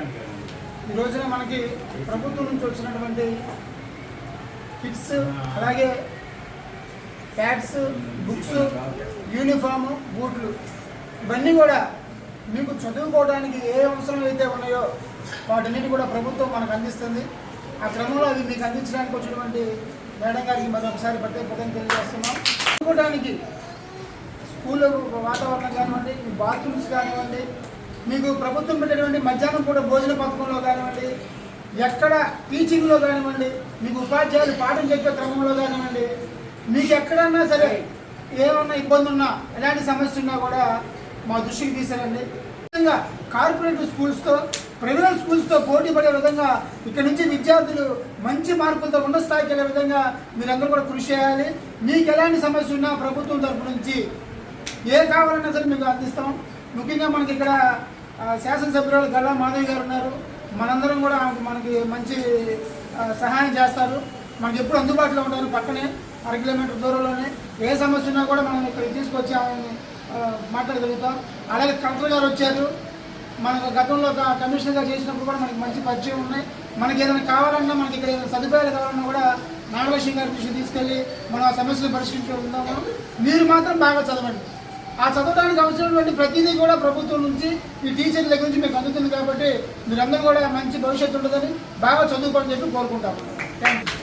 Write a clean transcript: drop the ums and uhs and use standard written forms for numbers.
ఈ రోజున మనకి ప్రభుత్వం నుంచి వచ్చినటువంటి కిట్స్, అలాగే ప్యాడ్స్, బుక్స్, యూనిఫాము, బూట్లు ఇవన్నీ కూడా మీకు చదువుకోవడానికి ఏ అవసరం అయితే ఉన్నాయో వాటన్నిటి కూడా ప్రభుత్వం మనకు అందిస్తుంది. ఆ క్రమంలో అవి మీకు అందించడానికి వచ్చినటువంటి మేడం గారికి మరొకసారి ప్రత్యేకంగా తెలియజేస్తున్నాం. చదువుకోవడానికి స్కూల్ వాతావరణం కానివ్వండి, బాత్రూమ్స్ కానివ్వండి, మీకు ప్రభుత్వం పెట్టినటువంటి మధ్యాహ్నం పూట భోజన పథకంలో కానివ్వండి, ఎక్కడ టీచింగ్లో కానివ్వండి, మీకు ఉపాధ్యాయులు పాఠం చెప్పే క్రమంలో కానివ్వండి, మీకు ఎక్కడన్నా సరే ఏమన్నా ఇబ్బంది ఉన్నా, ఎలాంటి సమస్య ఉన్నా కూడా మా దృష్టికి తీసారండి. విధంగా కార్పొరేట్ స్కూల్స్తో ప్రైవేట్ స్కూల్స్తో పోటీ పడే విధంగా ఇక్కడ నుంచి విద్యార్థులు మంచి మార్కులతో ఉన్నత స్థాయికి వెళ్ళే విధంగా మీరందరూ కూడా కృషి చేయాలి. మీకు ఎలాంటి సమస్య ఉన్నా ప్రభుత్వం తరఫు నుంచి ఏ కావాలన్నా సరే మీకు అందిస్తాం. ముఖ్యంగా మనకి ఇక్కడ శాసనసభ్యురాలు గల్లా మాధవి గారు ఉన్నారు. మనందరం కూడా మనకి మంచి సహాయం చేస్తారు. మనకి ఎప్పుడు అందుబాటులో ఉంటారు. పక్కనే 1 కిలోమీటర్ దూరంలోనే ఏ సమస్య ఉన్నా కూడా మనం ఇక్కడ తీసుకొచ్చి ఆమె మాట్లాడగలుగుతాం. అలాగే కలెక్టర్ గారు వచ్చారు. మనకు గతంలో కమిషనర్గా చేసినప్పుడు కూడా మనకి మంచి పరిచయం ఉన్నాయి. మనకి ఏదైనా కావాలన్నా, మనకి ఇక్కడ ఏదైనా సదుపాయాలు కావాలన్నా కూడా నాగలక్ష్మి గారి దృష్టికి తీసుకెళ్ళి మనం ఆ సమస్యలు పరిష్కరించుకుందాము. మీరు మాత్రం బాగా చదవండి. ఆ చదవడానికి అవసరమైనటువంటి ప్రతిదీ కూడా ప్రభుత్వం నుంచి, ఈ టీచర్ల దగ్గర నుంచి మీకు అందుతుంది. కాబట్టి మీరందరూ కూడా మంచి భవిష్యత్తు ఉంటుందని, బాగా చదువుకోని చెప్పి కోరుకుంటాము. Thank you.